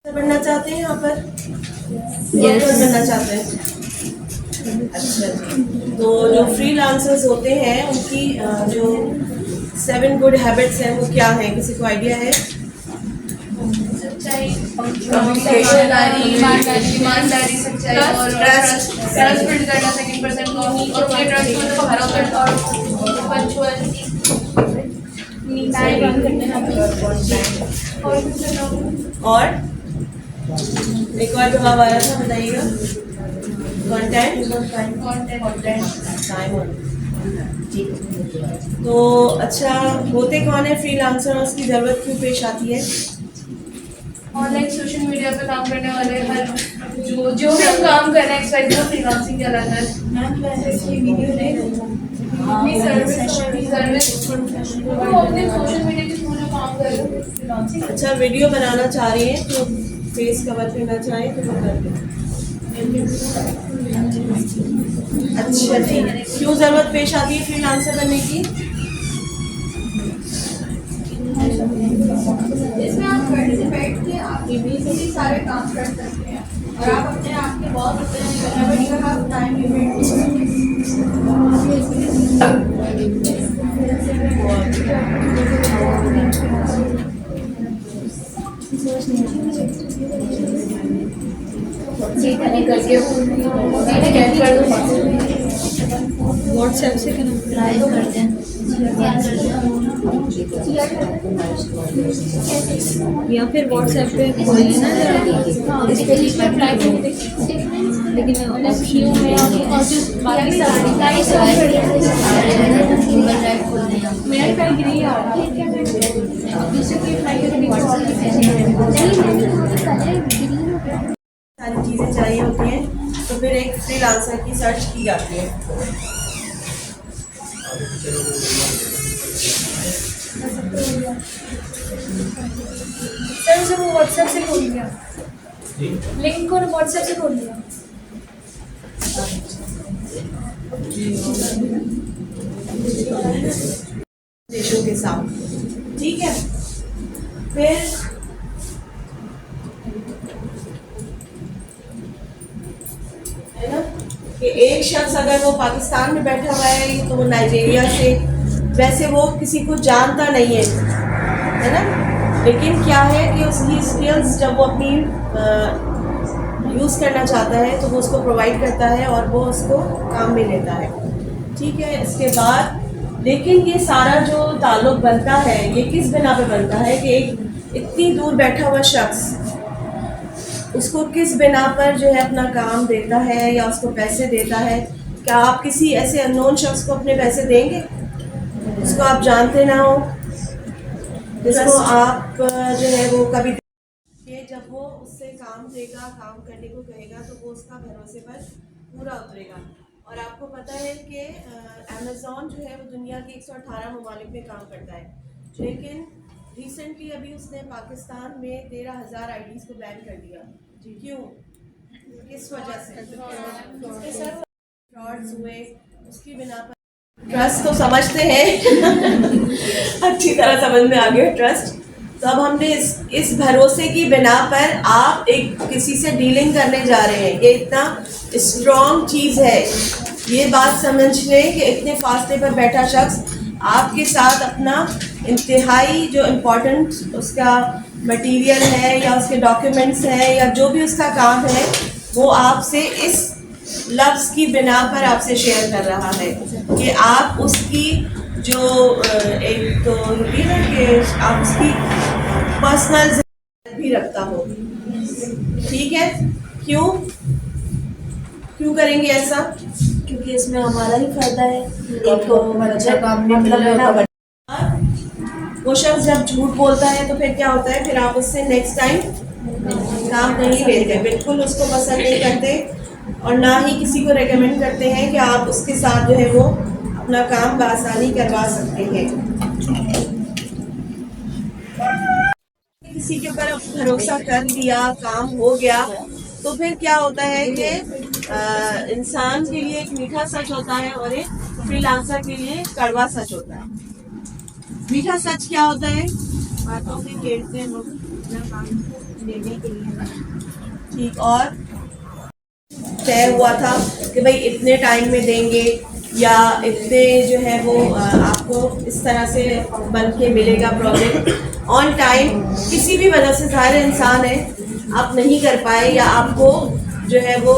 बनना चाहते हैं यहाँ पर? Yes. बनना चाहते हैं। अच्छा जी। तो जो फ्रीलांसर्स होते हैं उनकी जो 7 गुड हैबिट्स हैं वो क्या हैं, किसी को आइडिया है? सच्चाई, ईमानदारी, सच्चाई और ट्रस्ट बिल्ड करना, सेकंड पर्सन को और अपने ट्रस्ट को भरोसा करना और पंक्चुअलिटी, टाइम करना और एक और जवाब आया था, बताइएगा। Content time. ठीक। तो अच्छा, होते कौन है फ्रीलांसर, उसकी ज़रूरत क्यों पेश आती है? ऑनलाइन सोशल मीडिया पे काम करने वाले हर जो भी हम काम कर रहे हैं एक्सरसाइज वो फ्रीलांसिंग कहलाता है। सर्विस अपने सोशल मीडिया के थ्रू जो काम कर रहे हैं फ्रीलांसिंग। अच्छा, वीडियो बनाना चाह रही हैं तो फेस कवर करना चाहें तो वो कर दें। अच्छा जी, क्यों ज़रूरत पेश आती है फ्रीलांसर बनने की? इसमें आप घर से बैठ के आप इजीली सारे काम कर सकते हैं और आप अपने आप के बॉस होते हैं। whenever you have time limit, WhatsApp से ट्राई करते हैं या फिर व्हाट्सएप पे खोलिए ना जरा, इस पे लिंक पर ट्राई करते हैं। लेकिन ऑप्शन में और जो बाकी सारी मेरे पे नहीं आ रहा, अब दूसरे की ट्राई करने सारी चीज़ें चाहिए होती हैं तो फिर एक फ्रीलांसर की सर्च की जाती है। सर जब वो व्हाट्सएप से खोल लिया, लिंक को व्हाट्सएप से खोल लिया। देशों के साथ, ठीक है। फिर है ना कि एक शख्स अगर वो पाकिस्तान में बैठा हुआ है तो वो नाइजीरिया से, वैसे वो किसी को जानता नहीं है ना, लेकिन क्या है कि उसकी स्किल्स जब वो अपनी यूज़ करना चाहता है तो वो उसको प्रोवाइड करता है और वो उसको काम में लेता है, ठीक है। इसके बाद लेकिन ये सारा जो ताल्लुक़ बनता है ये किस बिना पे बनता है कि एक इतनी दूर बैठा हुआ शख्स उसको किस बिना पर जो है अपना काम देता है या उसको पैसे देता है। क्या आप किसी ऐसे अननोन शख्स को अपने पैसे देंगे जिसको आप जानते ना हो, जिसको आप जो है वो कभी ये जब वो उससे काम देगा, काम करने को कहेगा तो वो उसका भरोसे पर पूरा उतरेगा। और आपको पता है कि अमेज़ॉन जो है वो दुनिया के 118 ममालिक में काम करता है, लेकिन रिसेंटली अभी उसने पाकिस्तान में 13,000 आईडीज़ को बैन कर दिया। क्यों, किस वजह से? फ्रॉड्स हुए, उसकी बिना पर। ट्रस्ट तो समझते हैं अच्छी तरह समझ में आ गया ट्रस्ट। तो अब हमने इस भरोसे की बिना पर आप एक किसी से डीलिंग करने जा रहे हैं, ये इतना स्ट्रॉन्ग चीज़ है। ये बात समझ लें कि इतने फासले पर बैठा शख्स आपके साथ अपना इंतहाई जो इम्पोर्टेंट उसका मटेरियल है या उसके डॉक्यूमेंट्स हैं या जो भी उसका काम है वो आपसे इस लफ्ज़ की बिना पर आपसे शेयर कर रहा है कि आप उसकी जो एक तो होती है ना कि आप उसकी पर्सनल भी रखता हो, ठीक है। क्यों करेंगे ऐसा? क्योंकि इसमें हमारा ही फायदा है, एक तो अच्छा काम भी मिल रहा है। वो शख्स जब झूठ बोलता है तो फिर क्या होता है, फिर आप उससे नेक्स्ट टाइम काम नहीं लेते, बिल्कुल उसको पसंद नहीं करते और ना ही किसी को रेकमेंड करते हैं कि आप उसके साथ जो है वो अपना काम बआसानी करवा सकते हैं। किसी के ऊपर भरोसा कर लिया, काम हो गया, तो फिर क्या होता है कि इंसान के लिए एक मीठा सच होता है और एक फ्रीलांसर के लिए कड़वा सच होता है। मीठा सच क्या होता है? बातों से खेलते हैं लोग, निर्णय के लिए। ठीक, और तय हुआ था कि भाई इतने टाइम में देंगे या इतने जो है वो आपको इस तरह से बन के मिलेगा प्रोजेक्ट ऑन टाइम। किसी भी वजह से सारे इंसान है, आप नहीं कर पाए या आपको जो है वो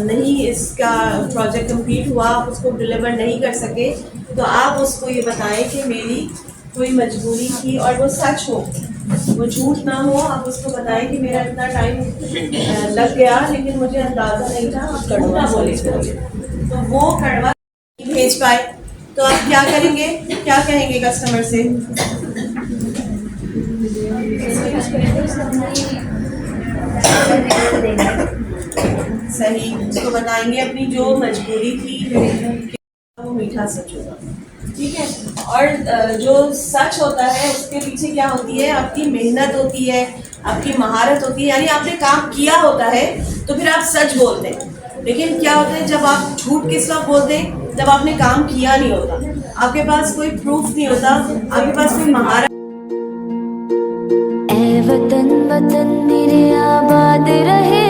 नहीं इसका प्रोजेक्ट कंप्लीट हुआ, आप उसको डिलीवर नहीं कर सके, तो आप उसको ये बताएं कि मेरी कोई मजबूरी थी और वो सच हो, वो झूठ ना हो। आप उसको बताएं कि मेरा इतना टाइम लग गया लेकिन मुझे अंदाज़ा नहीं था, आप कड़वा बोले तो वो कड़वा नहीं भेज पाए, तो आप क्या करेंगे, क्या कहेंगे कस्टमर से? सही, उसको बताएंगे अपनी जो मजबूरी थी, वो मीठा सच होगा। ठीक है, और जो सच होता है उसके पीछे क्या होती है, आपकी मेहनत होती है, आपकी महारत होती है, यानी आपने काम किया होता है तो फिर आप सच बोलते हैं। लेकिन क्या होता है जब आप झूठ किस वक्त बोलते हैं, जब आपने काम किया नहीं होता, आपके पास कोई प्रूफ नहीं होता, आपके पास कोई महारत। ऐ वतन वतन मेरे आबाद रहे।